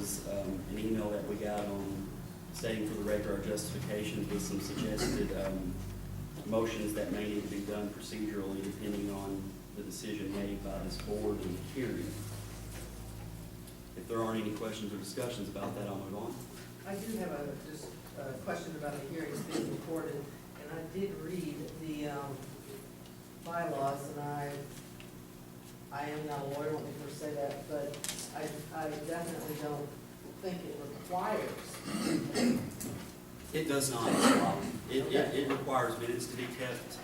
was an email that we got on stating for the record our justifications with some suggested motions that may need to be done procedurally depending on the decision made by this board in the hearing. If there aren't any questions or discussions about that, I'll move on. I do have just a question about the hearings being recorded, and I did read the bylaws, and I am not a lawyer, I don't think I say that, but I definitely don't think it requires. It does not. It requires minutes to be kept.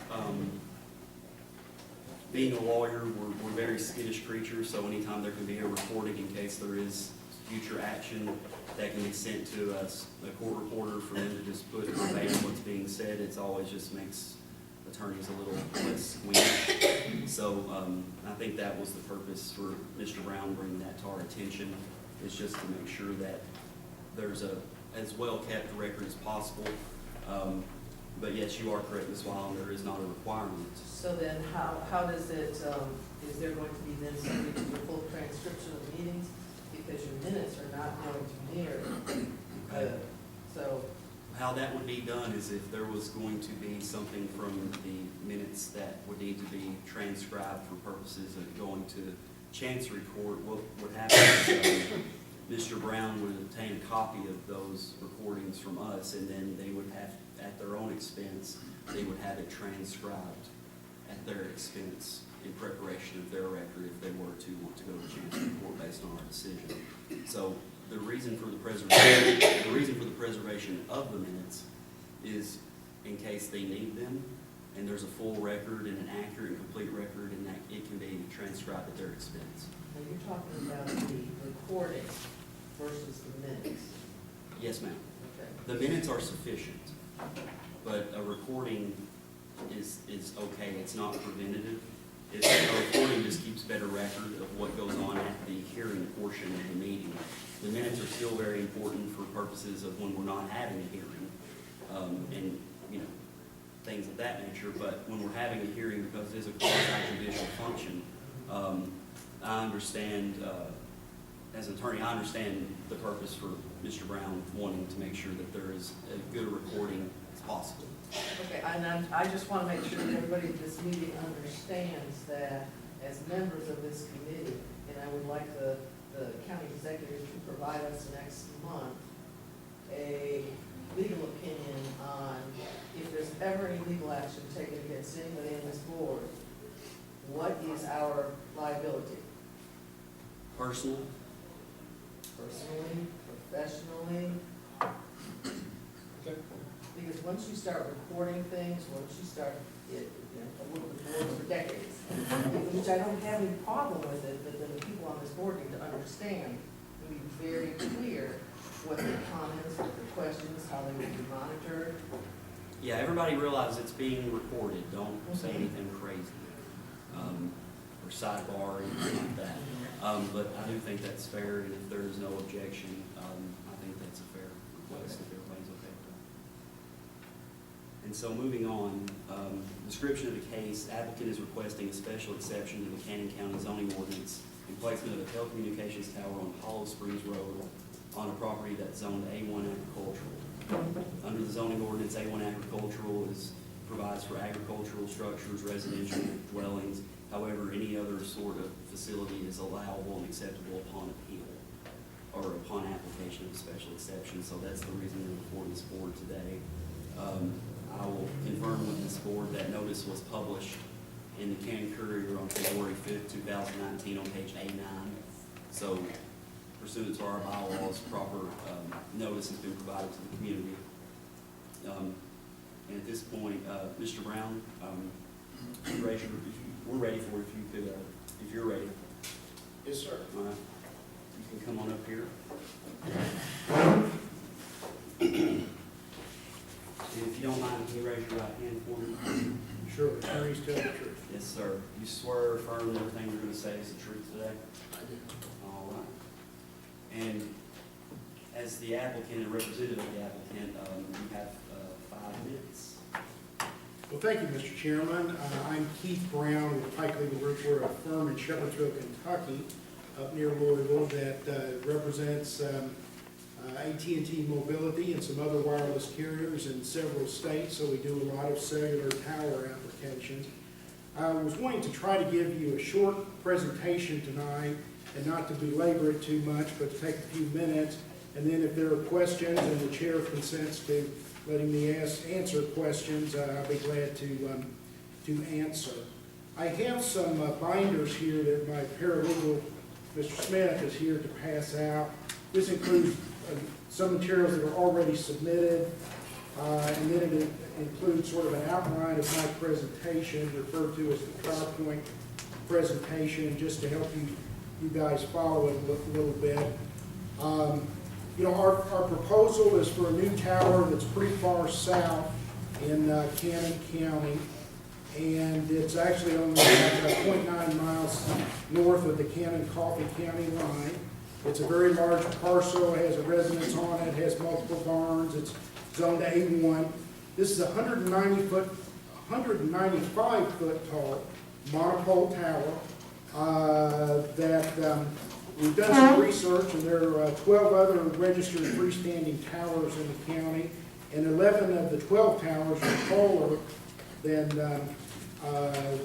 Being a lawyer, we're very skittish creatures, so anytime there can be a recording in case there is future action that can be sent to us, a court reporter, for them to just put verbatim what's being said, it's always just makes attorneys a little less squeamish. So I think that was the purpose for Mr. Brown bringing that to our attention, is just to make sure that there's a as well kept record as possible. But yes, you are correct, Ms. Wild, there is not a requirement. So then how does it, is there going to be then subject to the full transcription of the meetings? Because your minutes are not going to mirror. Okay. So. How that would be done is if there was going to be something from the minutes that would need to be transcribed for purposes of going to Chancery Court, what would happen is Mr. Brown would obtain a copy of those recordings from us, and then they would have, at their own expense, they would have it transcribed at their expense in preparation of their record if they were to want to go to Chancery Court based on our decision. So the reason for the preservation of the minutes is in case they need them, and there's a full record and an accurate and complete record, and that it can be transcribed at their expense. Now you're talking about the recording versus the minutes. Yes, ma'am. Okay. The minutes are sufficient, but a recording is okay. It's not preventative. A recording just keeps better record of what goes on at the hearing portion of the meeting. The minutes are still very important for purposes of when we're not having a hearing, and things of that nature. But when we're having a hearing, because it is a quasi-judicial function, I understand, as an attorney, I understand the purpose for Mr. Brown wanting to make sure that there is as good a recording as possible. Okay, and I just want to make sure that everybody at this meeting understands that as members of this committee, and I would like the county executive to provide us next month a legal opinion on if there's ever any legal action taken against anybody in this board, what is our liability? Personal? Personally, professionally? Okay. Because once you start recording things, once you start, I've worked with boards for decades, which I don't have any problem with it, but then the people on this board need to understand, and be very clear what their comments, what their questions, how they will be monitored. Yeah, everybody realizes it's being recorded. Don't say anything crazy, or sidebar or anything like that. But I do think that's fair, and if there is no objection, I think that's a fair request if everybody's okay with that. And so moving on, description of the case, applicant is requesting a special exception to the Cannon County zoning ordinance in placement of a telecommunications tower on Hollow Springs Road on a property that's zoned A1 agricultural. Under the zoning ordinance, A1 agricultural provides for agricultural structures, residential dwellings. However, any other sort of facility is allowable and acceptable upon appeal or upon application of a special exception. So that's the reason we're before this board today. I will confirm with this board that notice was published in the Cannon Courier on February 5th, 2019 on page A9. So pursuant to our bylaws, proper notice has been provided to the community. And at this point, Mr. Brown, we're ready for it if you're ready. Yes, sir. All right. You can come on up here. And if you don't mind, can you raise your right hand for me? Sure, attorneys tell the truth. Yes, sir. You swear or affirm that everything you're going to say is the truth today? I do. All right. And as the applicant and representative of the applicant, you have 5 minutes. Well, thank you, Mr. Chairman. I'm Keith Brown with Pike Legal Group. We're a firm in Shepherdsville, Kentucky. up near Louisville that represents AT&T Mobility and some other wireless carriers in several states, so we do a lot of cellular tower applications. I was wanting to try to give you a short presentation tonight and not to belabor it too much, but to take a few minutes. And then if there are questions and the chair consents to letting me answer questions, I'll be glad to answer. I have some binders here that my paralegal, Mr. Smith, is here to pass out. This includes some materials that are already submitted, and then it includes sort of an outline of my presentation, referred to as the PowerPoint presentation, just to help you guys follow it a little bit. You know, our proposal is for a new tower that's pretty far south in Cannon County, and it's actually only about 0.9 miles north of the Cannon-Coffee County line. It's a very large parcel, it has a residence on it, has multiple barns, it's zoned A1. This is a 195 foot tall monopole tower that we've done some research, and there are 12 other registered freestanding towers in the county, and 11 of the 12 towers are taller than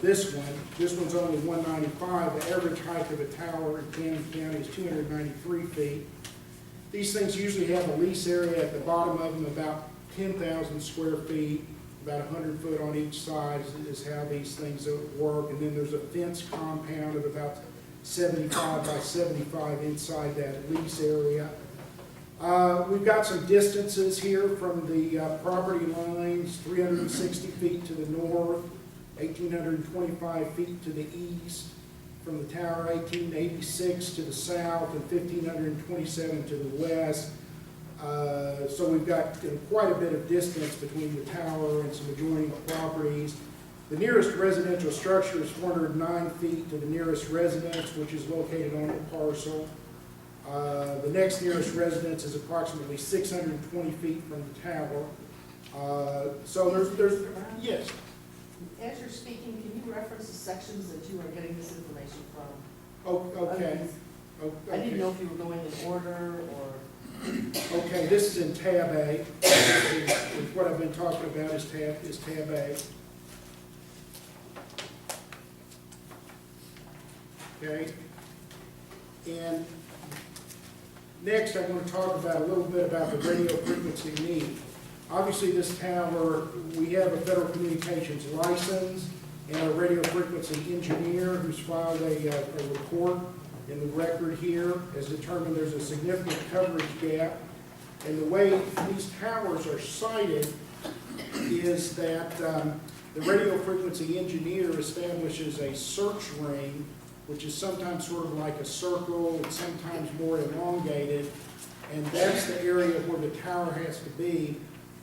this one. This one's only 195. The average height of a tower in Cannon County is 293 feet. These things usually have a lease area at the bottom of them, about 10,000 square feet, about 100 foot on each side is how these things work. And then there's a fence compound of about 75 by 75 inside that lease area. We've got some distances here from the property lines: 360 feet to the north, 1,825 feet to the east, from the tower 1886 to the south, and 1,527 to the west. So we've got quite a bit of distance between the tower and some adjoining properties. The nearest residential structure is 409 feet to the nearest residence, which is located on the parcel. The next nearest residence is approximately 620 feet from the tower. So there's, yes. As you're speaking, can you reference the sections that you are getting this information from? Oh, okay. I didn't know if you were going in order or... Okay, this is in tab A. What I've been talking about is tab A. Okay. And next, I want to talk about a little bit about the radio frequency need. Obviously, this tower, we have a federal communications license, and a radio frequency engineer who's filed a report in the record here has determined there's a significant coverage gap. And the way these towers are sited is that the radio frequency engineer establishes a search ring, which is sometimes sort of like a circle and sometimes more elongated, and that's the area where the tower has to be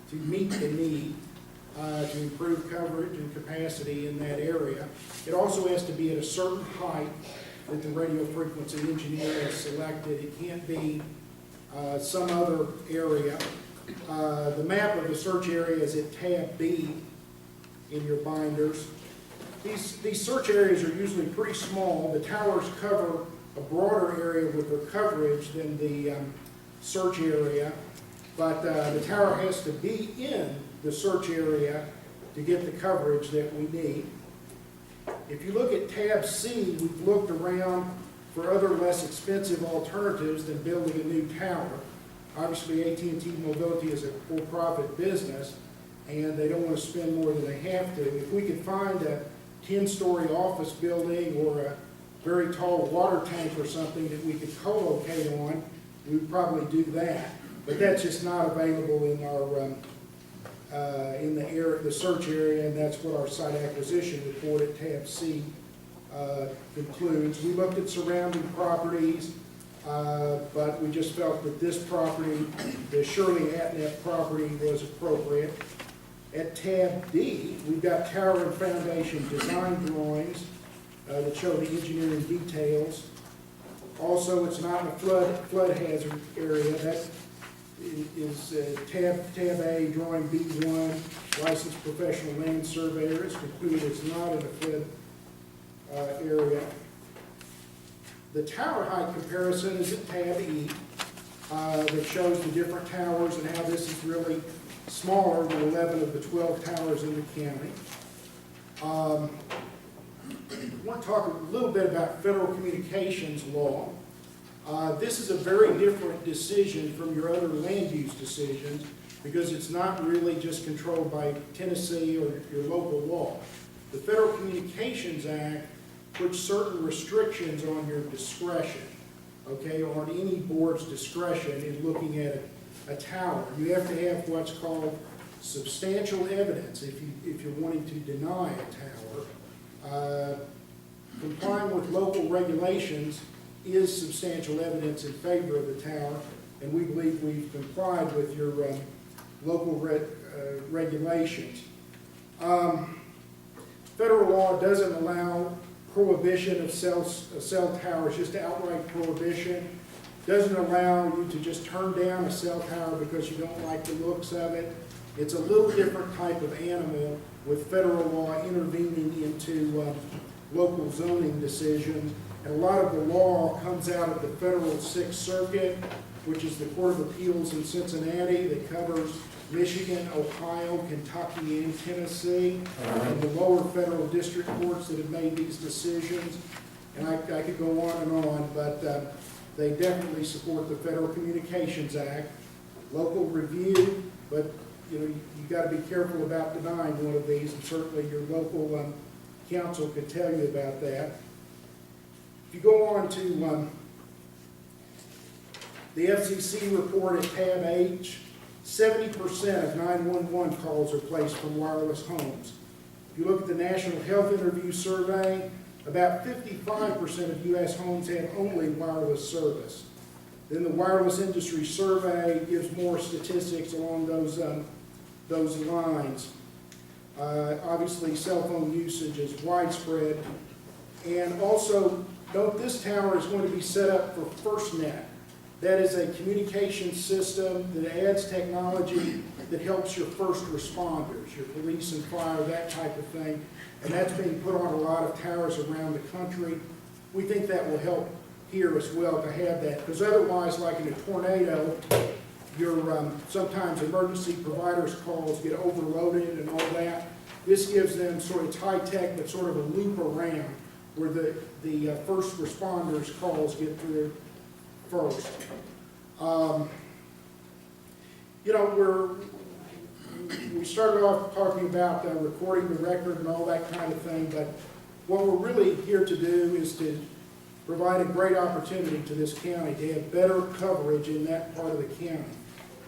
to meet the need to improve coverage and capacity in that area. It also has to be at a certain height that the radio frequency engineer has selected. It can't be some other area. The map of the search area is at tab B in your binders. These search areas are usually pretty small. The towers cover a broader area with their coverage than the search area, but the tower has to be in the search area to get the coverage that we need. If you look at tab C, we've looked around for other less expensive alternatives than building a new tower. Obviously, AT&T Mobility is a for-profit business, and they don't want to spend more than they have to. If we could find a 10-story office building or a very tall water tank or something that we could co-locate on, we would probably do that. But that's just not available in our the search area, and that's what our site acquisition report at tab C concludes. We looked at surrounding properties, but we just felt that this property, the Shirley Atnet property, was appropriate. At tab D, we've got tower and foundation design drawings that show the engineering details. Also, it's not in a flood hazard area. That is tab A, drawing B1, licensed professional land surveyor. It's concluded it's not in a flood area. The tower height comparison is at tab E, that shows the different towers and how this is really smaller than 11 of the 12 towers in the county. I want to talk a little bit about federal communications law. This is a very different decision from your other land use decisions because it's not really just controlled by Tennessee or your local law. The Federal Communications Act puts certain restrictions on your discretion, okay, or on any board's discretion in looking at a tower. You have to have what's called substantial evidence if you're wanting to deny a tower. Complying with local regulations is substantial evidence in favor of the tower, and we believe we've complied with your local regulations. Federal law doesn't allow prohibition of cell towers, just outright prohibition. Doesn't allow you to just turn down a cell tower because you don't like the looks of it. It's a little different type of animal with federal law intervening into local zoning decisions. And a lot of the law comes out of the federal Sixth Circuit, which is the Court of Appeals in Cincinnati that covers Michigan, Ohio, Kentucky, and Tennessee, and the lower federal district courts that have made these decisions. And I could go on, but they definitely support the Federal Communications Act. Local review, but you got to be careful about denying one of these, and certainly your local council could tell you about that. If you go on to the FCC report at tab H, 70% of 911 calls are placed from wireless homes. If you look at the National Health Interview Survey, about 55% of U.S. homes have only wireless service. Then the Wireless Industry Survey gives more statistics along those lines. Obviously, cell phone usage is widespread. And also, note this tower is going to be set up for FirstNet. That is a communication system that adds technology that helps your first responders, your police and fire, that type of thing. And that's being put on a lot of towers around the country. We think that will help here as well to have that, because otherwise, like in a tornado, your sometimes emergency providers' calls get overloaded and all that. This gives them sort of high-tech, but sort of a loop around where the first responders' calls get through first. We started off talking about recording the record and all that kind of thing, but what we're really here to do is to provide a great opportunity to this county to have better coverage in that part of the county.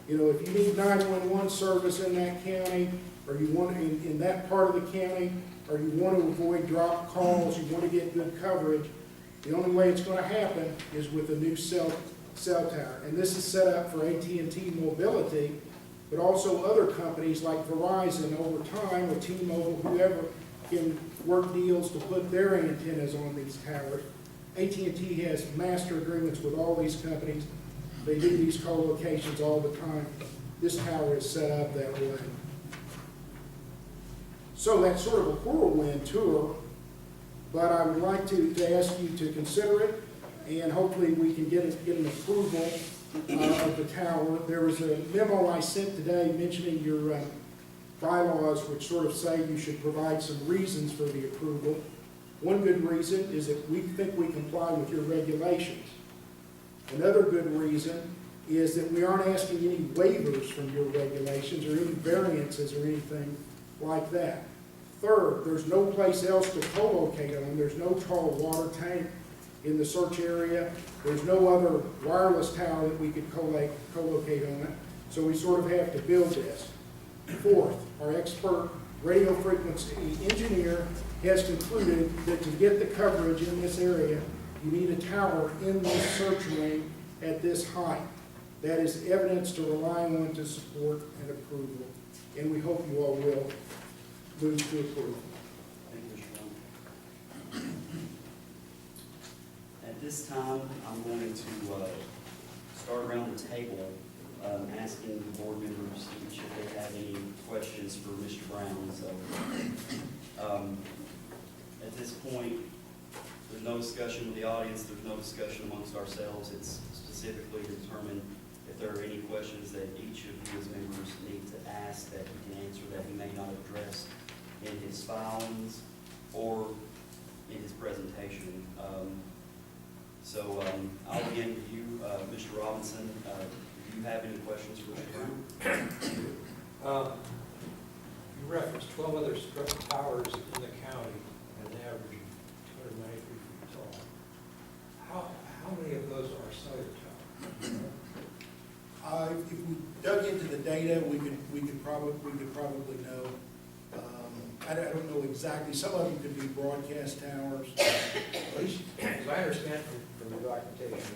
If you need 911 service in that county, or you want in that part of the county, or you want to avoid drop calls, you want to get good coverage, the only way it's going to happen is with a new cell tower. And this is set up for AT&T Mobility, but also other companies like Verizon over time, or T-Mobile, whoever, can work deals to put their antennas on these towers. AT&T has master agreements with all these companies. They do these co-locations all the time. This tower is set up that way. So that's sort of a whirlwind tour, but I would like to ask you to consider it, and hopefully we can get an approval of the tower. There was a memo I sent today mentioning your bylaws, which sort of say you should provide some reasons for the approval. One good reason is that we think we comply with your regulations. Another good reason is that we aren't asking any waivers from your regulations or any variances or anything like that. Third, there's no place else to co-locate on. There's no tall water tank in the search area. There's no other wireless tower that we could co-locate on it. So we sort of have to build this. Fourth, our expert radio frequency engineer has concluded that to get the coverage in this area, you need a tower in this search ring at this height. That is evidence to rely on to support an approval. And we hope you all will move to approve. Thank you, Mr. Brown. At this time, I'm going to start around the table, asking the board members each if they have any questions for Mr. Brown. So, at this point, There's no discussion with the audience, there's no discussion amongst ourselves. It's specifically to determine if there are any questions that each of you as members need to ask that he can answer that he may not address in his filings or in his presentation. I'll begin with you, Mr. Robinson. Do you have any questions for Mr. Brown? You referenced 12 other structure towers in the county at an average of 293 feet tall. How many of those are cellular towers? If we dug into the data, we could probably know. I don't know exactly. Some of them could be broadcast towers. At least, as I understand from the documentation, which is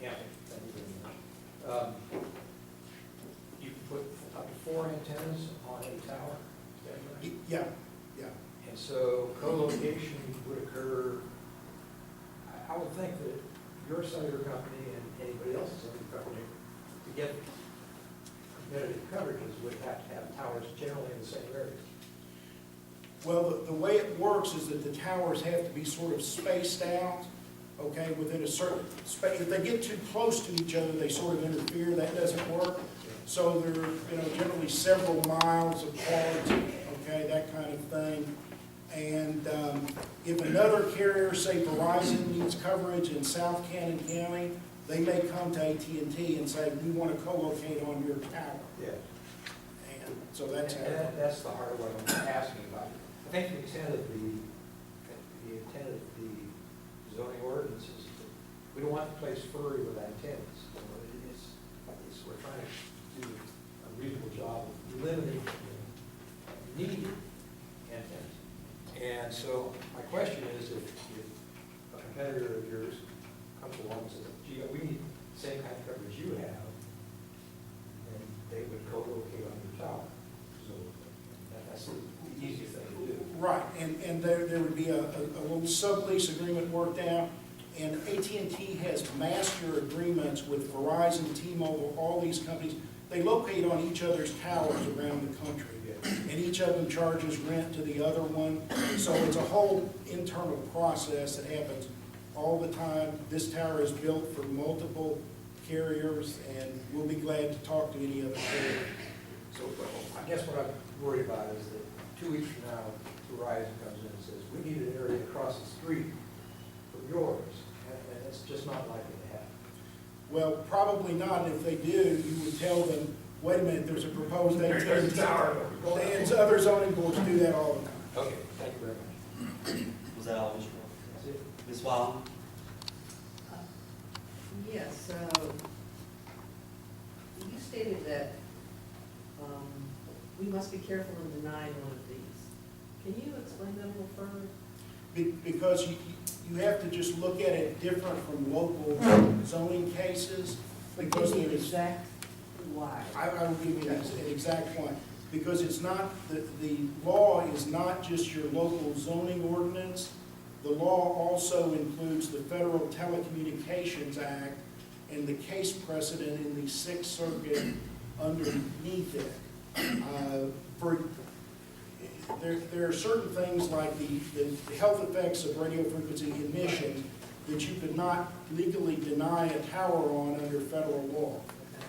ample, thank you very much, you can put up to 4 antennas on a tower. Is that right? Yeah. And so co-location would occur, I would think that your cellular company and anybody else's cellular company, to get competitive coverages, would have to have towers generally in the same area. Well, the way it works is that the towers have to be sort of spaced out, okay, within a certain space. If they get too close to each other, they sort of interfere. That doesn't work. So they're, generally several miles apart, okay, that kind of thing. And if another carrier, say Verizon, needs coverage in South Cannon County, they may come to AT&T and say, we want to co-locate on your tower. Yeah. And so that's how. That's the heart of what I'm asking about. I think the intent of the zoning ordinance is that we don't want the place furry with antennas. We're trying to do a reasonable job of limiting the need antennas. And so my question is, if a competitor of yours comes along and says, gee, we need the same kind of coverage you have, then they would co-locate on your tower. So that's the easiest thing to do. Right, and there would be a little sublease agreement worked out, and AT&T has master agreements with Verizon, T-Mobile, all these companies. They locate on each other's towers around the country, and each of them charges rent to the other one. So it's a whole internal process that happens all the time. This tower is built for multiple carriers, and we'll be glad to talk to any other carrier. So I guess what I'm worried about is that 2 weeks from now, Verizon comes in and says, we need an area across the street from yours, and it's just not likely to happen. Well, probably not. If they do, you would tell them, wait a minute, there's a proposed AT&T tower. And other zoning boards do that all the time. Okay, thank you very much. Was that all, Mr. Brown? That's it. Ms. Wyland? Yes, so you stated that we must be careful in denying one of these. Can you explain that a little further? Because you have to just look at it different from local zoning cases, because Give me there an is, exact why. I will give you an exact point. Because it's not, the law is not just your local zoning ordinance. The law also includes the Federal Telecommunications Act and the case precedent in the Sixth Circuit underneath it. There are certain things like the health effects of radio frequency emissions that you could not legally deny a tower on under federal law.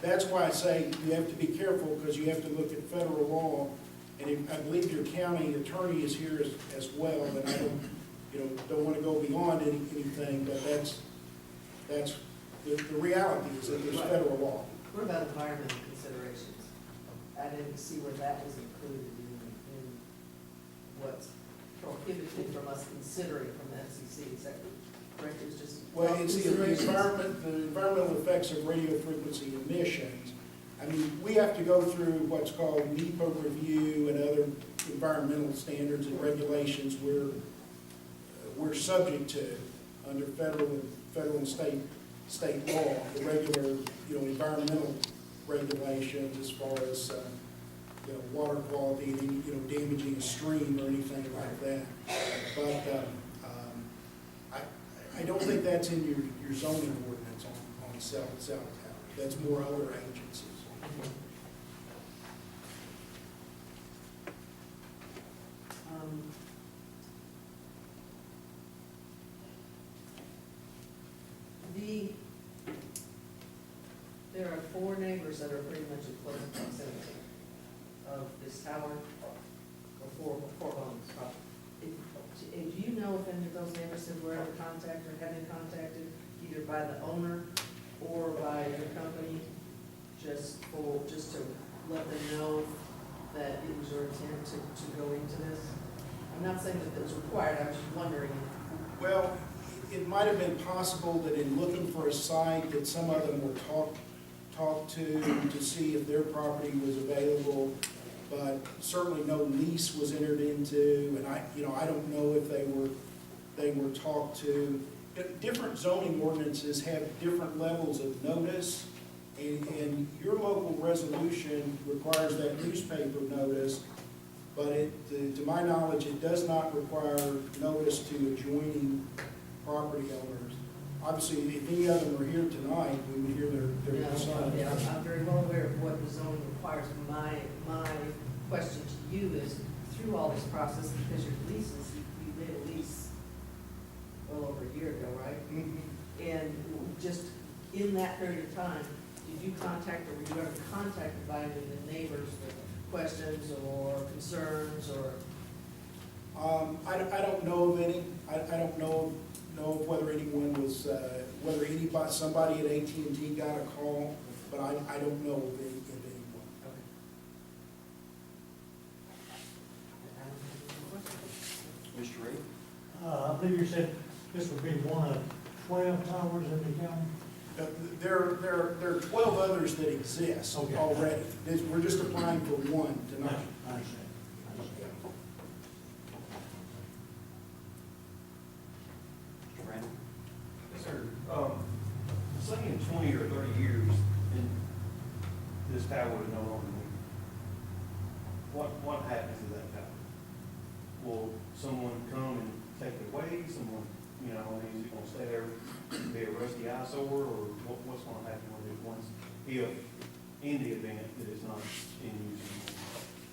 That's why I say you have to be careful, because you have to look at federal law. And I believe your county attorney is here as well, and I don't want to go beyond anything, but that's the reality is that there's federal law. What about environmental considerations? I didn't see where that was included in what's prohibited from us considering from the FCC. Is that correct? It was just. Well, it's the considerations? the environmental effects of radio frequency emissions. I mean, we have to go through what's called NEPA review and other environmental standards and regulations we're subject to under federal and state law, the regular, environmental regulations as far as, water quality, damaging a stream or anything like that. But I don't think that's in your zoning ordinance on cell tower. That's more other agencies. 4 neighbors that are pretty much in close proximity of this tower, or 4 homes, probably. Do you know if any of those neighbors have were ever contacted or have been contacted, either by the owner or by your company, just to let them know that it was your intent to go into this? I'm not saying that it's required, I was just wondering. Well, it might have been possible that in looking for a site, that some of them were talked to see if their property was available, but certainly no lease was entered into, and I don't know if they were talked to. Different zoning ordinances have different levels of notice, and your local resolution requires that newspaper notice, but to my knowledge, it does not require notice to adjoining property owners. Obviously, if any of them are here tonight, we would hear their concerns. Yeah, I'm very well aware of what the zoning requires. My question to you is, through all this process, because your leases, you made a lease well over a year ago, right? Mhm. And just in that period of time, did you contact, or were you ever contacted by any of the neighbors with questions or concerns, or? I don't know of any. I don't know whether anyone was, somebody at AT&T got a call, but I don't know of anyone. Mr. Reed? I believe you said this would be one of 12 towers in the county? There are 12 others that exist Okay. already. We're just applying for one tonight. I understand. Mr. Brandon? Yes, sir. Say in 20 or 30 years, and this tower is no longer needed, what happens to that tower? Will someone come and take it away? Someone, is it gonna stay there, be a rusty eyesore, or what's gonna happen with it once, if, in the event that it's not in use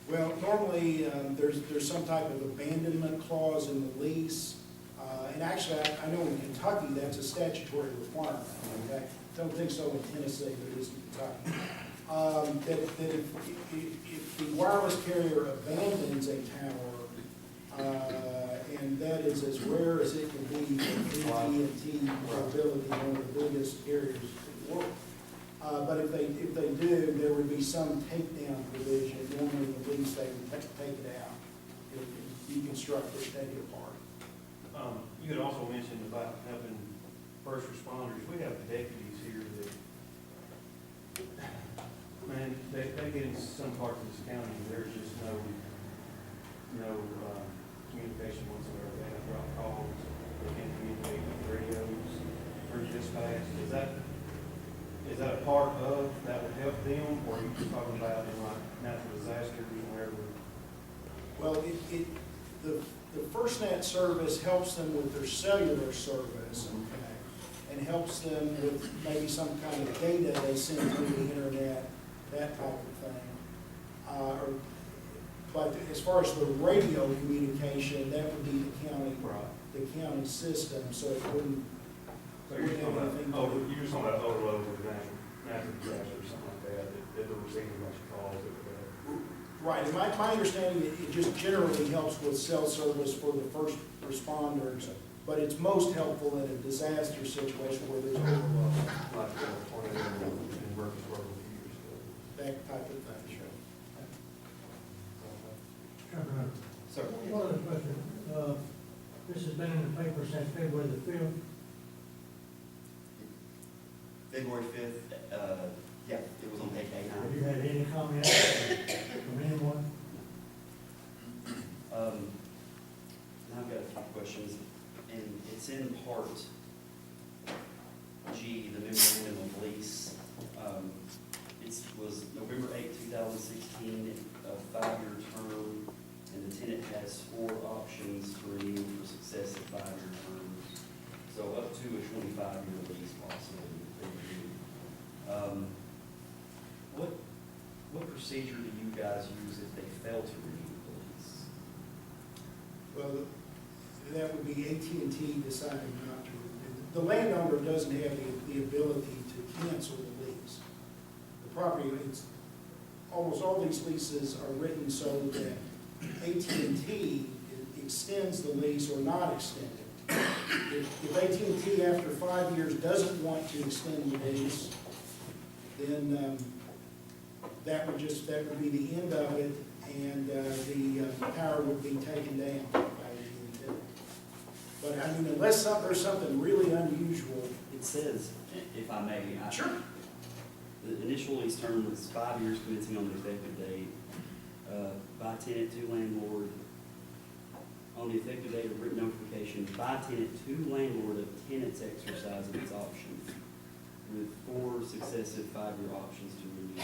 anymore? Well, normally, there's some type of abandonment clause in the lease. And actually, I know in Kentucky, that's a statutory requirement. Okay? Don't think so in Tennessee, but it is in Kentucky. That if the wireless carrier abandons a tower, and that is as rare as it can be for AT&T mobility, one of the biggest carriers in the world. But if they do, there would be some takedown provision. Normally in the lease, they would take it out, deconstruct it, take it apart. You had also mentioned about having first responders. We have deputies here that, man, they get in some parts of this county, and there's just no communication whatsoever. They have to drop calls, they can't communicate with radios, through dispatch. Is that a part of, that would help them, or are you just talking about in like natural disasters or wherever? Well, the FirstNet service helps them with their cellular service, okay, and helps them with maybe some kind of data they send through the internet, that type of thing. But as far as the radio communication, that would be the county system, so it wouldn't. So you're talking about, you're just talking about overload with natural disaster or something like that they're receiving a bunch of calls that Right, and my understanding, it just generally helps with cell service for the first responders, but it's most helpful in a disaster situation where there's overload, like tornado and workers years. that type of thing. Sir? One other question. This has been in the paper since February the 5th. February 5th, yeah, it was on page Have you 89. had any comments from anyone? I've got a few questions, and it's in part G, the memorandum of lease. It was November 8, 2016, a 5-year term, and the tenant has 4 options to renew for successive 5-year terms. So up to a 25-year lease possible. What procedure do you guys use if they fail to renew the lease? Well, that would be AT&T deciding not to. The landowner doesn't have the ability to cancel the lease. The property, it's, almost all these leases are written so that AT&T extends the lease or not extend it. If AT&T after 5 years doesn't want to extend the lease, then that would be the end of it, and the power would be taken down by AT&T. But I mean, unless there's something really unusual. It says, if I may. Sure. The initial lease term was 5 years commencing on the effective date, by tenant to landlord, on the effective date of written notification, by tenant to landlord of tenant's exercise of its option, with 4 successive 5-year options to renew.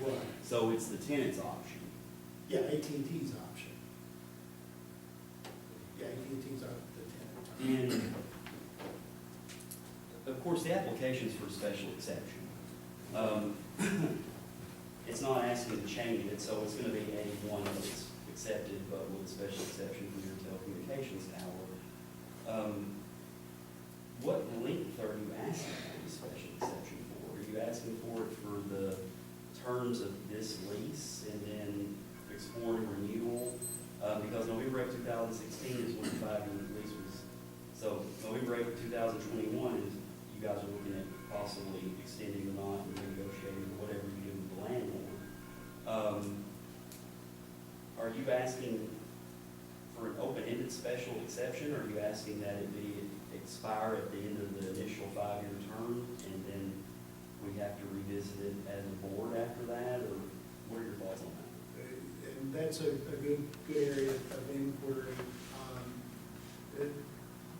Right. So it's the tenant's option. Yeah, AT&T's option. Yeah, AT&T's the tenant. And, of course, the application's for special exception. It's not asking to change it, so it's gonna be A1 that's accepted, but with a special exception for your telecommunications tower. What length are you asking for the special exception for? Are you asking for it for the terms of this lease and then exploring renewal? Because November 8, 2016 is when the 5-year lease was, so November 8, 2021 is, you guys are looking at possibly extending or not, and renegotiating, or whatever you do with the landlord. Are you asking for an open-ended special exception, or are you asking that it be expire at the end of the initial 5-year term, and then we have to revisit it as a board after that, or what are your thoughts on that? And that's a good area of inquiry.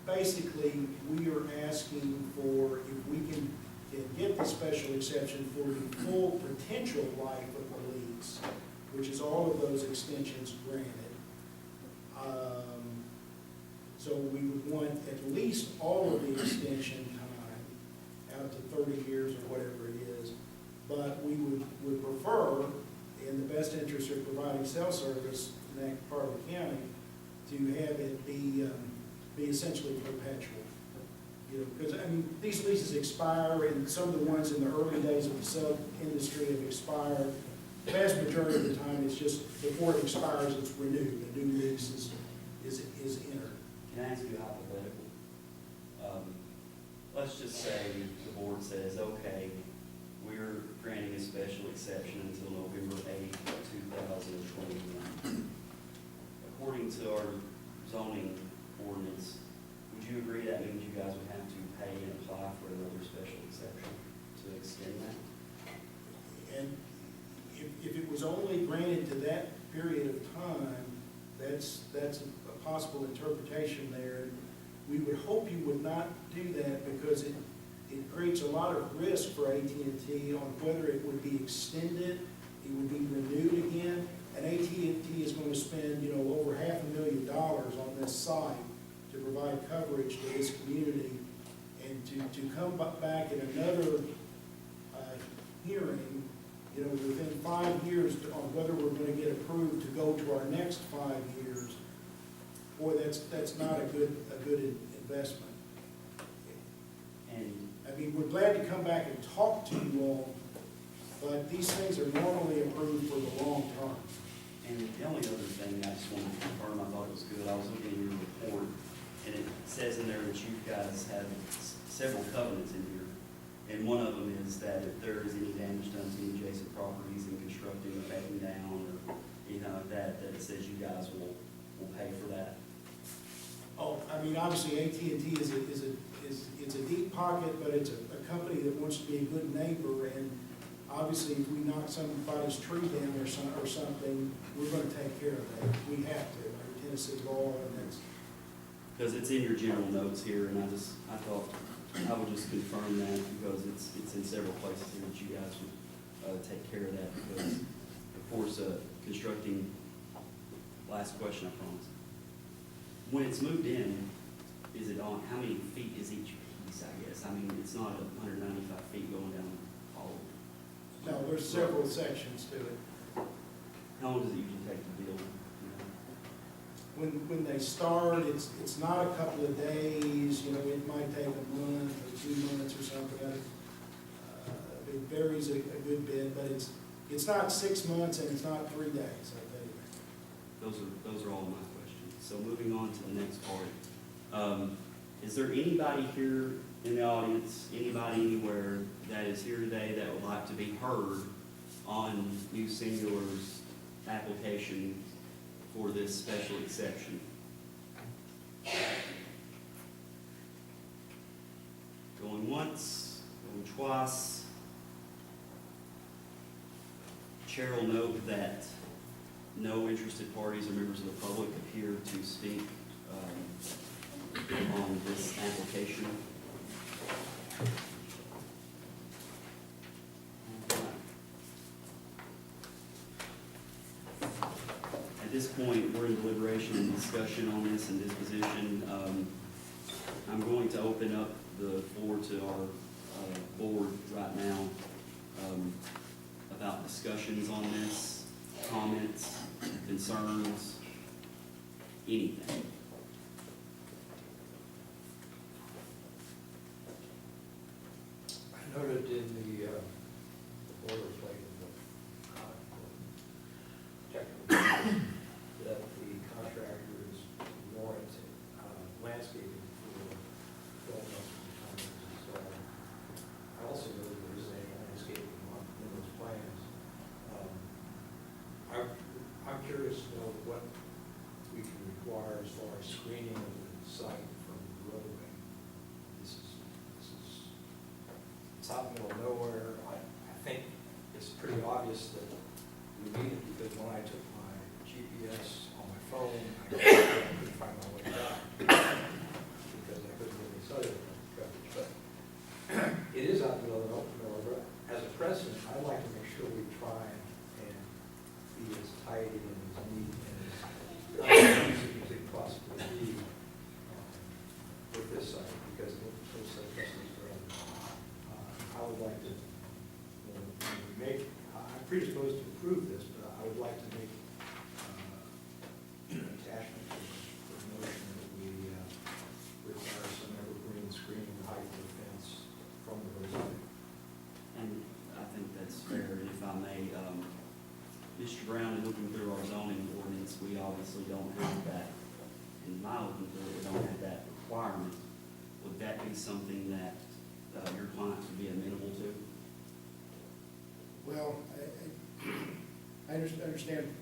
Basically, we are asking for, if we can get the special exception for the full potential life of the lease, which is all of those extensions granted. So we would want at least all of the extension time, out to 30 years or whatever it is. But we would prefer, in the best interest of providing cell service in that part of the county, to have it be essentially perpetual. You know, because, I mean, these leases expire, and some of the ones in the early days of the cell industry have expired. The vast majority of the time, it's just before it expires, it's renewed. A new lease is entered. Can I ask you a hypothetical? Let's just say the board says, okay, we're granting a special exception until November 8, 2021. According to our zoning ordinance, would you agree that means you guys would have to pay and apply for another special exception to extend that? And if it was only granted to that period of time, that's a possible interpretation there. We would hope you would not do that, because it creates a lot of risk for AT&T on whether it would be extended, it would be renewed again, and AT&T is going to spend, you know, over $500,000 on this site to provide coverage to this community, and to come back in another hearing, you know, within 5 years on whether we're going to get approved to go to our next 5 years, boy, that's not a good investment. And I mean, we're glad to come back and talk to you all, but these things are normally approved for the long term. And the only other thing I just wanted to confirm, I thought it was good, I was looking at your report, and it says in there that you guys have several covenants in here. And one of them is that if there is any damage done to the adjacent properties in constructing or taking down, or anything like that, that it says you guys will pay for that. Oh, I mean, obviously AT&T is a deep pocket, but it's a company that wants to be a good neighbor, and obviously if we knock somebody's tree down or something, we're gonna take care of that. We have to, under Tennessee law, and that's. Because it's in your general notes here, and I thought I would just confirm that, because it's in several places here that you guys would take care of that, because, of course, constructing, last question, I promise. When it's moved in, is it on, how many feet is each piece, I guess? I mean, it's not 195 feet going down all of it. No, there's several sections to it. How long does it usually take to build? When they start, it's not a couple of days, you know, it might take a month or 2 months or something. it varies a good bit, but it's not 6 months and it's not 3 days, I'll tell you that. Those are all my questions. So moving on to the next part. Is there anybody here in the audience, anybody anywhere that is here today that would like to be heard on New Singular's application for this special exception? Going once, going twice. Chair will note that no interested parties or members of the public appear to speak on this application. At this point, we're in deliberation and discussion on this and disposition. I'm going to open up the floor to our board right now about discussions on this, comments, concerns, anything. I noted in the boilerplate of the technical that the contractor is warranted landscaping for 12 months from the time it was installed. I also noted there is a landscaping on in those plans. I'm curious to know what we can require as far as screening of the site from the roadway. This is it's out in the middle of nowhere. I think it's pretty obvious that we need it, because when I took my GPS on my phone, I couldn't find my way back because I couldn't get any cellular coverage. But it is out in the middle of nowhere. As a president, I'd like to make sure we try and be as tidy and as neat and as easy as it possibly be with this site, because it looks so precedent for others. I would like to, when we make, I'm predisposed to approve this, but I would like to make an attachment to the motion that we require some evergreen screening the height of the fence from the roadside. And I think that's fair, and if I may, Mr. Brown, in looking through our zoning ordinance, we obviously don't have that, in my looking through it, we don't have that requirement. Would that be something that your clients would be amenable to? Well, I understand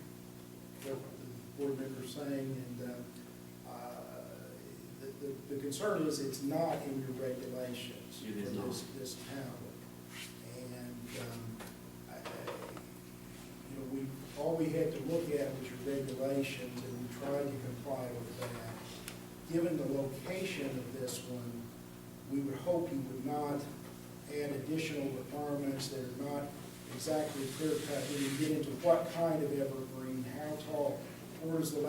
what the board member is saying, and the concern is it's not in your regulations It is for not. this town. And, all we had to look at was your regulations, and we tried to comply with that. Given the location of this one, we would hope you would not add additional requirements that are not exactly clear cut. When you get into what kind of evergreen, how tall, or is the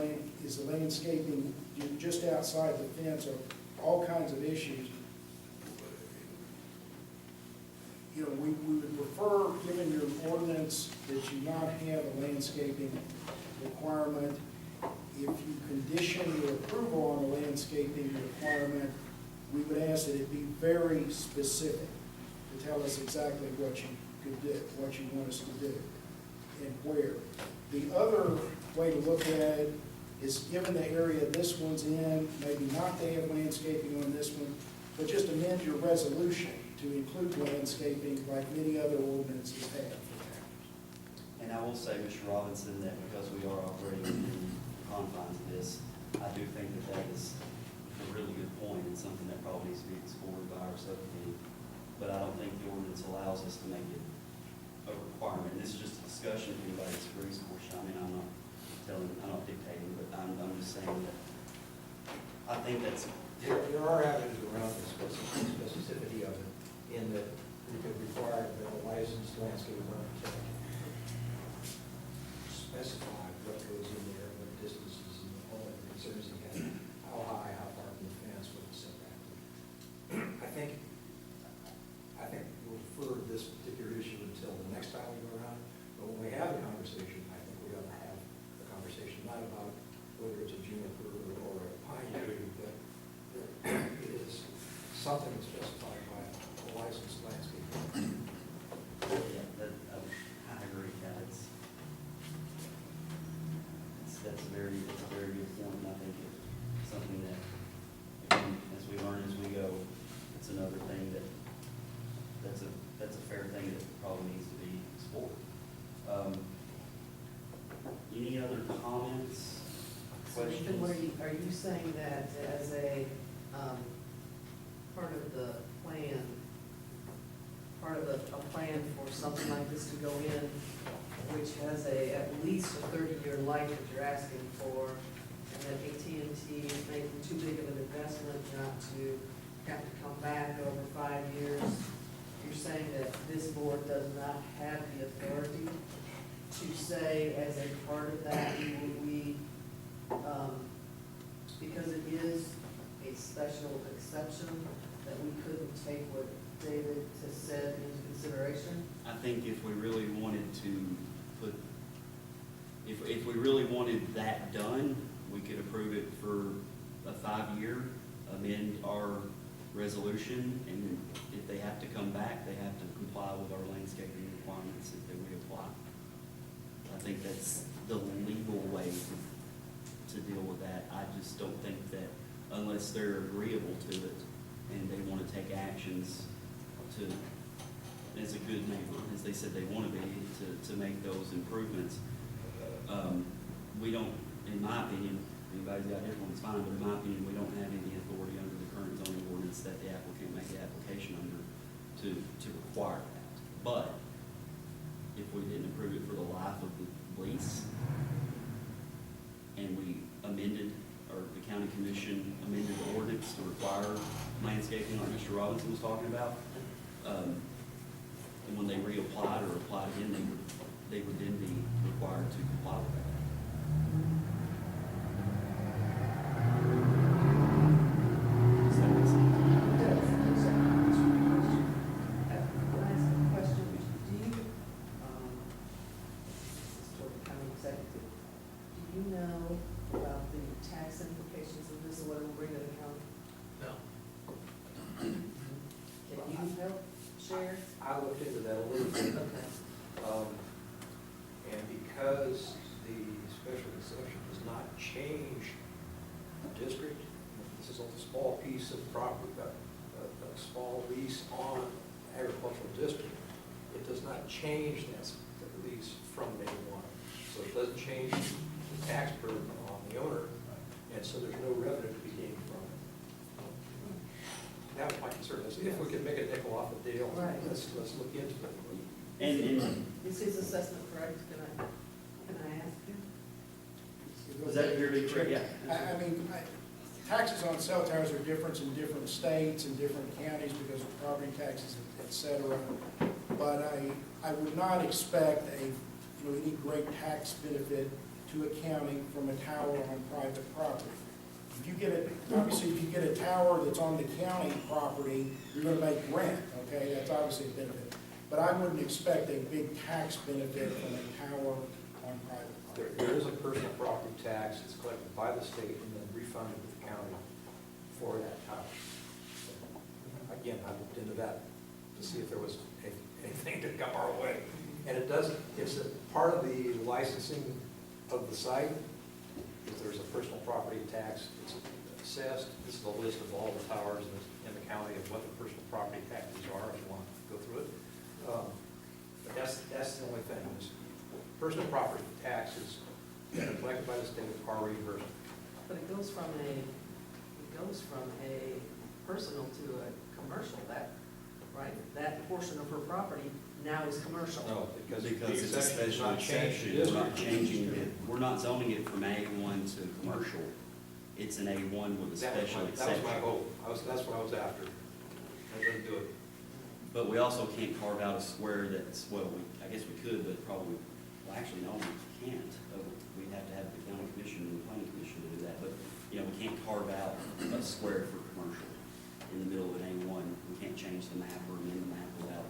landscaping just outside the fence, or all kinds of issues. We would prefer, given your ordinance, that you not have a landscaping requirement. If you condition your approval on a landscaping requirement, we would ask that it be very specific to tell us exactly what you could do, what you want us to do, and where. The other way to look at it is, given the area this one's in, maybe not to have landscaping on this one, but just amend your resolution to include landscaping like many other ordinances have for towns. And I will say, Mr. Robinson, that because we are operating in the confines of this, I do think that is a really good point, and something that probably needs to be explored by our subcommittee. But I don't think the ordinance allows us to make it a requirement. This is just a discussion. If anybody disagrees, of course, I'm not dictating, but I'm just saying that I think that's. There are avenues around the specificity of it, in that you could require that a licensed landscape architect specify what goes in there, what distances, and all the concerns you have, how high, how far from the fence, what the setback. I think we'll defer this particular issue until the next time we go around, but when we have the conversation, I think we ought to have a conversation, not about whether it's a juniper or a pine tree, but it is something that's specified by a licensed landscape. that's a very good point, and I think it's something that, again, as we learn as we go, it's another thing that's a fair thing that probably needs to be explored. Any other comments, So Nathan, questions? are you saying that as a, part of the plan, a plan for something like this to go in, which has at least a 30-year life that you're asking for, and that AT&T is making too big of an investment not to have to come back over 5 years? You're saying that this board does not have the authority to say, as a part of that, because it is a special exception, that we couldn't take what David has said into consideration? I think if we really wanted to put, if we really wanted that done, we could approve it for a 5-year, amend our resolution, and if they have to come back, they have to comply with our landscaping requirements if they reapply. I think that's the legal way to deal with that. I just don't think that unless they're agreeable to it and they want to take actions to, as a good neighbor, as they said they want to be, to make those improvements, we don't, in my opinion, anybody's got different ones, fine, but in my opinion, we don't have any authority under the current zoning ordinance that the applicant make the application under to require that. But if we didn't approve it for the life of the lease, and we amended, or the county commission amended the ordinance to require landscaping like Mr. Robinson was talking about, and when they reapplied or applied again, they would then be required to comply with that. Does that make sense? Can I ask a question? Do you, this is toward the county executive, do you know about the tax implications of this, or what it will bring to the county? No. Can you help share? I looked into that a little bit. Okay. And because the special exception does not change the district, this is a small piece of property, a small lease on agricultural district, it does not change that lease from day one. So it doesn't change the tax burden on the owner, and so there's no revenue to be gained from it. That was my concern, is if we could make a nickel off the deal, Right. let's look into it. And Is his assessment correct? Can I ask you? is that your big trick? Yeah. I mean, taxes on cell towers are different in different states and different counties because of property taxes, et cetera. But I would not expect any great tax benefit to a county from a tower on private property. If you get obviously if you get a tower that's on the county property, you're gonna make rent, okay? That's obviously a benefit. But I wouldn't expect a big tax benefit from a tower on private property. There is a personal property tax that's collected by the state and then refunded to the county for that tower. Again, I looked into that to see if there was anything to come our way. And it does, it's a part of the licensing of the site. If there's a personal property tax, it's assessed. This is a list of all the towers in the county of what the personal property taxes are, if you want to go through it. But that's the only thing, is personal property taxes that are collected by the state are reimbursed. But it goes from a personal to a commercial, right? That portion of her property now is commercial. No, because the Because it's a exception does special not change the exception, we're not district. changing it, we're not zoning it from A1 to commercial. It's an A1 with a special That was my exception. hope. That's what I was after. I didn't do it. But we also can't carve out a square that's, well, I guess we could, but probably, well, actually, no, we can't. We'd have to have the county commission and the planning commission to do that, but, we can't carve out a square for commercial in the middle of an A1. We can't change the map or amend the map without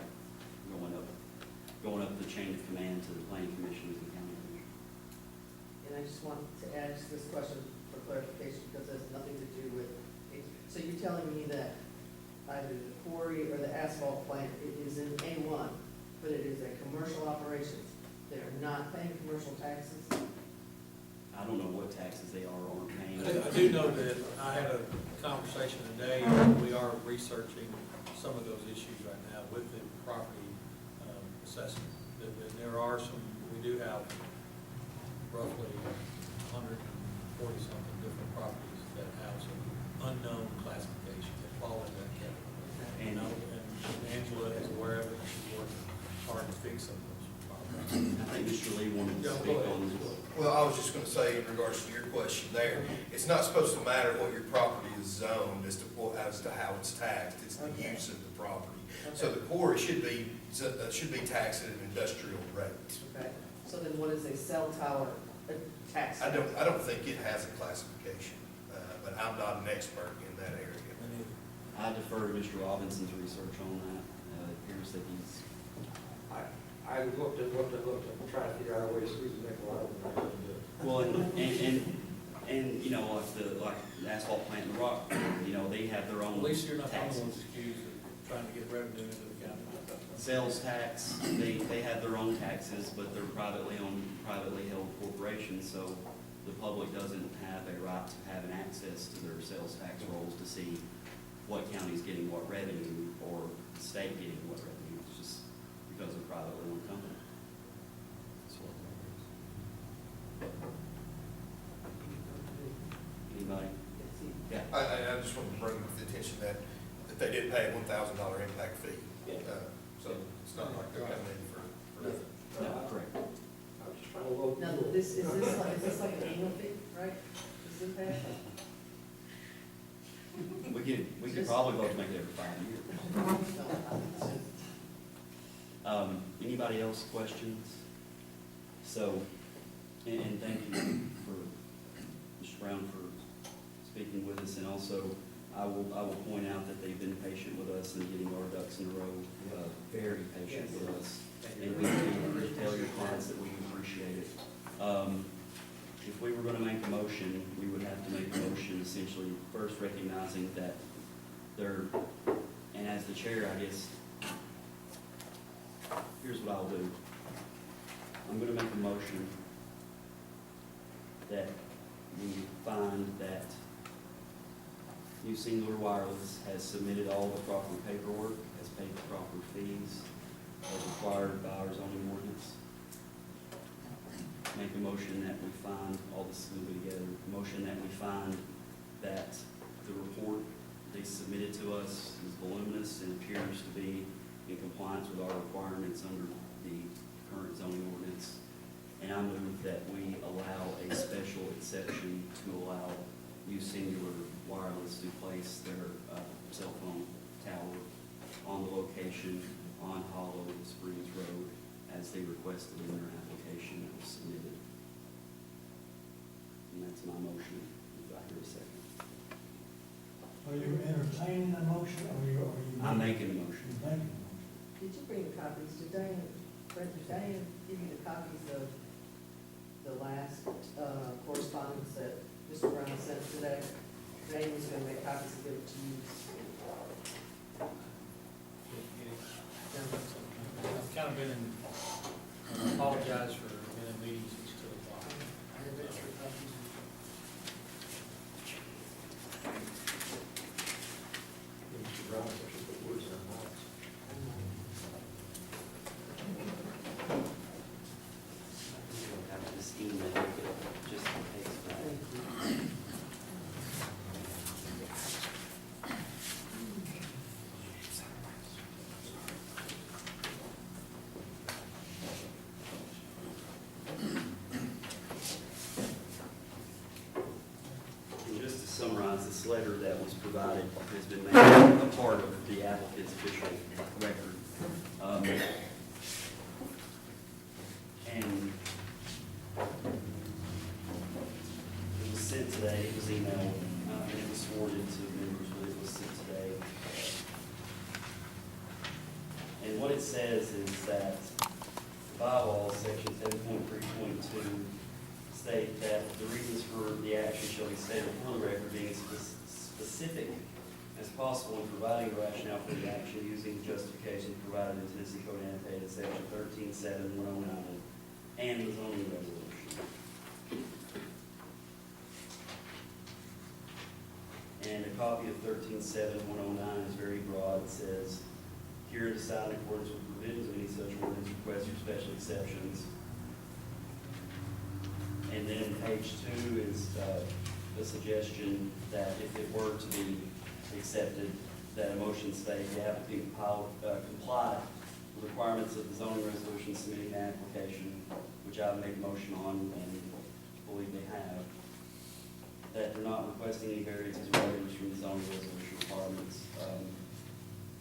going up the chain of command to the planning commission and the county commission. And I just want to add just this question for clarification, because it has nothing to do with, so you're telling me that either the quarry or the asphalt plant, it is in A1, but it is a commercial operation. They're not paying commercial taxes? I don't know what taxes they are or paying. I do know that I had a conversation today, and we are researching some of those issues right now with the property assessment. There are some, we do have roughly 140-something different properties that have some unknown classification that fall in that category. And Angela is aware of it, and she's working hard to fix some of those problems. I think Mr. Lee wanted to Yeah, speak go ahead. on. Well, I was just gonna say in regards to your question there, it's not supposed to matter what your property is zoned as to how it's taxed, it's the Okay. use of the property. So the core should be taxed at an industrial rate. Okay, so then what is a cell tower tax? I don't think it has a classification, but I'm not an expert in that area. I defer to Mr. Robinson's research on that. It appears that he's, I looked at, trying to figure out a way to squeeze the nickel out of it, and I couldn't do it. well, and, you know, like the asphalt plant in the rock, you know, they have their own At least you're not the only taxes. ones accused of trying to get revenue into the county. Sales tax, they have their own taxes, but they're privately owned, privately held corporations, so the public doesn't have a right to have an access to their sales tax rolls to see what county's getting what revenue, or the state getting what revenue. It's just because they're privately owned company. That's what it is. Anybody? Yeah. I just want to bring to the attention that they did pay a $1,000 impact fee. So it's not like they're coming in for nothing. No, correct. I was just trying to look. Now, is this like an annual fee, right? Is it that? We could probably both make it every 5 years. Anybody else questions? So, and thank you for, Mr. Brown, for speaking with us, and also, I will point out that they've been patient with us and getting our ducks in a row, very patient with us. And we do tell your clients that we appreciate it. If we were gonna make a motion, we would have to make a motion essentially first recognizing that they're, and as the chair, I guess, here's what I'll do. I'm gonna make a motion that we find that New Singular Wireless has submitted all the proper paperwork, has paid the proper fees as required by our zoning ordinance. Make a motion that we find, all this is going to be together, motion that we find that the report they submitted to us is voluminous and appears to be in compliance with our requirements under the current zoning ordinance. And I move that we allow a special exception to allow New Singular Wireless to place their cell phone tower on the location on Hollow Springs Road as they requested in their application that was submitted. And that's my motion, if I hear a second. Are you entertaining the motion, or are you? I'm making a motion. You're making a motion. Did you bring the copies? Did Diane give you the copies of the last correspondence that Mr. Brown sent today? Diane was gonna make copies and give it to you. I've kind of been in, I apologize for being in meetings since 2 o'clock. Mr. Brown, I should put words in our mouths. We'll have this email, just in case, right? And just to summarize, this letter that was provided has been made a part of the applicant's official record. And it was sent today, it was emailed, and it was forwarded to members when it was sent today. And what it says is that the bylaws, section 7.3.2, state that the reasons for the action shall be stated for the record, being as specific as possible in providing a rationale for the action using justification provided in Tennessee Code annotated section 13.7.109 and the zoning resolution. 117109 is very broad. It says, here to sign in accordance with provisions of any such ordinance, request your special exceptions. And then page 2 is the suggestion that if it were to be accepted, that a motion state the applicant comply with requirements of the zoning resolution submitting an application, which I've made a motion on and believe they have, that they're not requesting any variances or waivers from the zoning resolution requirements.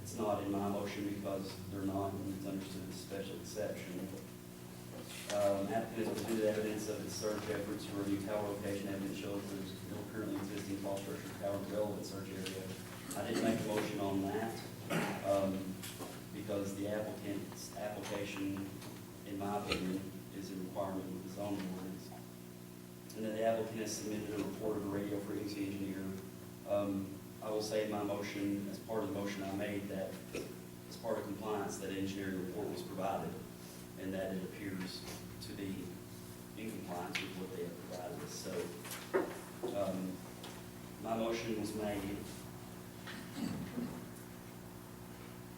It's not in my motion because they're not, and it's understood as a special exception. Applicant has presented evidence of its search efforts for a new tower location. Evidence shows there's no currently existing fall structure tower in the relevant search area. I didn't make a motion on that, because the applicant's application, in my opinion, is a requirement of the zoning ordinance. And then the applicant has submitted a report of a radio frequency engineer. I will say in my motion, as part of the motion I made, that as part of compliance, that engineering report was provided, and that it appears to be in compliance with what they have provided us. So, my motion was made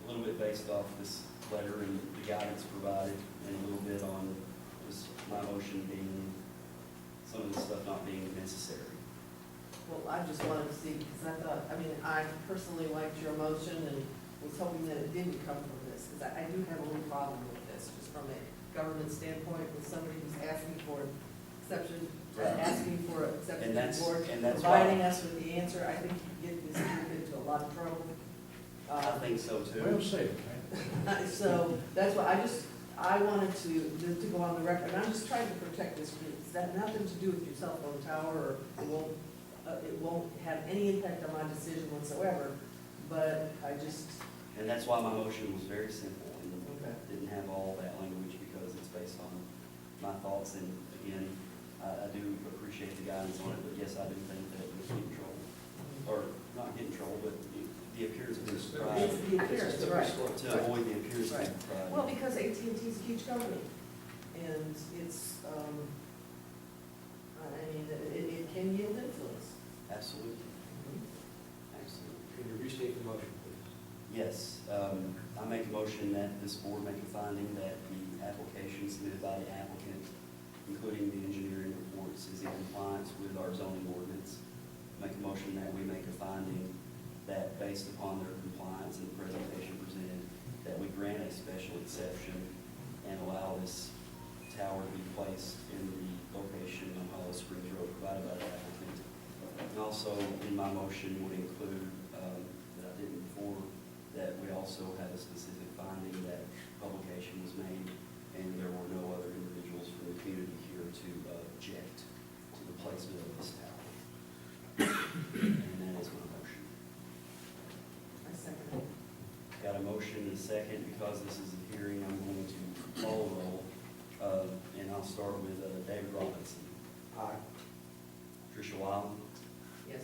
a little bit based off this letter and the guidance provided, and a little bit on just my motion being, some of this stuff not being necessary. Well, I just wanted to see, because I thought, I mean, I personally liked your motion and was hoping that it didn't come from this, because I do have a little problem with this, just from a government standpoint, with somebody who's asking for exception, asking for exception to the board, And that's providing why, us with the answer. I think you get this group into a lot of trouble. I think so Well too. said, man. So that's why I wanted to go on the record, and I'm just trying to protect this group. It's got nothing to do with your cell phone tower, or it won't have any impact on my decision whatsoever, but I just, And that's why my motion was very simple and okay. didn't have all that language, because it's based on my thoughts. And again, I do appreciate the guidance on it, but yes, I do think that we get in trouble, or not get in trouble, but the appearance of It's impropriety, the appearance, right. to avoid the appearance of Right. impropriety. Well, because AT&T is a huge company, and it's, I mean, it can yield influence. Absolutely, absolutely. Can you restate the motion, please? Yes, I make a motion that this board make a finding that the application submitted by the applicant, including the engineering reports, is in compliance with our zoning ordinance. Make a motion that we make a finding that based upon their compliance and the presentation presented, that we grant a special exception and allow this tower to be placed in the location on Hollow Springs Road provided by the applicant. And also, in my motion would include, that I didn't before, that we also have a specific finding that publication was made and there were no other individuals from the community here to object to the placement of this tower. And that is my motion. I second it. Got a motion and a second. Because this is a hearing, I'm going to call a roll. And I'll start with David Robinson. Aye. Tricia Wild, Yes.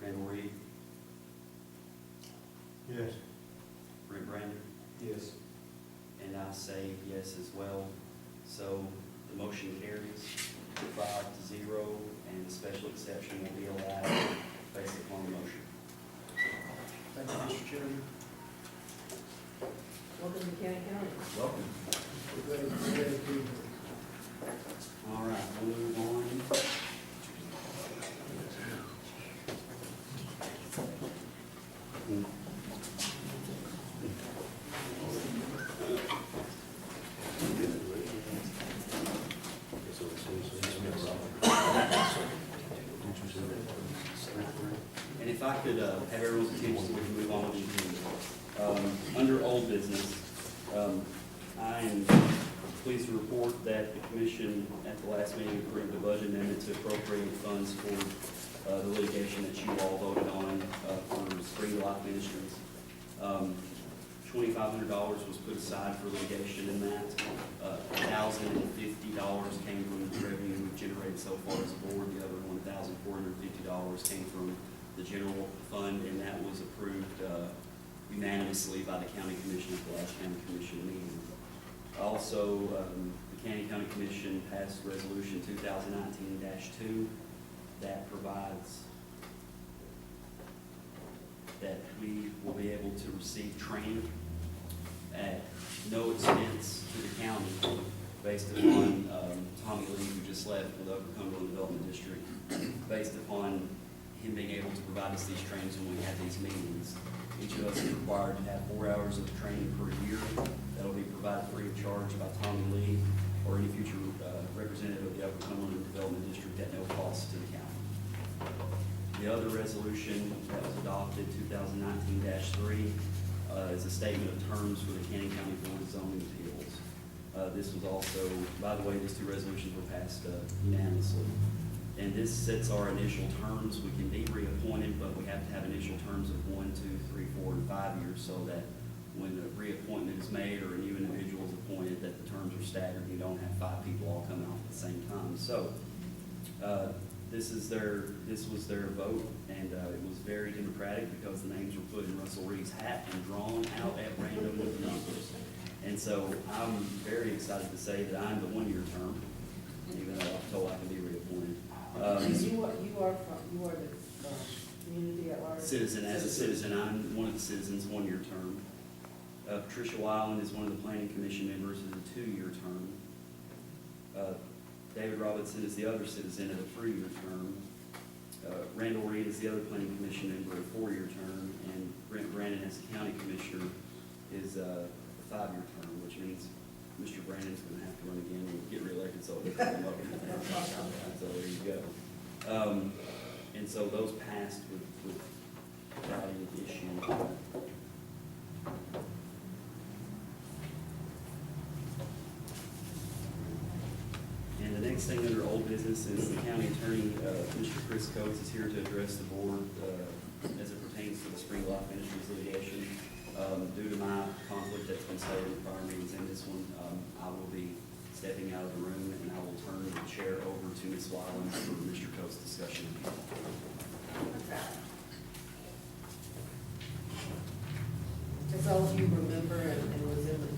Randall Reed, Yes. Brent Brander, Yes. and I say yes as well. So the motion carries 5-0, and the special exception will be allowed based upon the motion. Thank you, Mr. Chairman. Welcome to Buchanan County. Welcome. We're glad to be here. All right, we'll move on. And if I could have everyone's attention so we can move on to, under old business, I am pleased to report that the commission at the last meeting approved a budget amendment to appropriate funds for the litigation that you all voted on for Spring to Life Ministries. $2,500 was put aside for litigation in that. $1,050 came from the revenue we've generated so far as a board. The other $1,450 came from the general fund, and that was approved unanimously by the county commission at the last county commission meeting. Also, the County Commission passed resolution 2019-2 that provides that we will be able to receive training at no expense to the county based upon Tommy Lee, who just left with Upper Cumberland Development District, based upon him being able to provide us these trainings when we have these meetings. Each of us is required to have 4 hours of training per year. That'll be provided free of charge by Tommy Lee or any future representative of the Upper Cumberland Development District at no cost to the county. The other resolution that was adopted, 2019-3, is a statement of terms for the Cannon County Board of Zoning Appeals. This was also, by the way, these two resolutions were passed unanimously. And this sets our initial terms. We can be reappointed, but we have to have initial terms of 1, 2, 3, 4, and 5 years, so that when a reappointment is made or a new individual is appointed, that the terms are staggered. You don't have 5 people all coming off at the same time. So this was their vote, and it was very democratic because the names were put in Russell Reed's hat and drawn out at random with the numbers. And so I'm very excited to say that I'm the 1-year term, even though I'm told I can be reappointed. You are the community at large? Citizen, as a citizen, I'm one of the citizens, 1-year term. Patricia Wyland is one of the planning commission members, is a 2-year term. David Robinson is the other citizen at a 3-year term. Randall Reed is the other planning commission member, a 4-year term, and Brent Brandon as a county commissioner is a 5-year term, which means Mr. Brandon's gonna have to run again and get reelected, so he'll come up and so there you go. And so those passed without any issue. And the next thing under old business is the county attorney, Mr. Chris Coates, is here to address the board as it pertains to the Spring Life Ministries litigation. Due to my conflict that's been stated in prior meetings and this one, I will be stepping out of the room, and I will turn the chair over to Ms. Wyland for Mr. Coates' discussion. As all of you remember, and was in the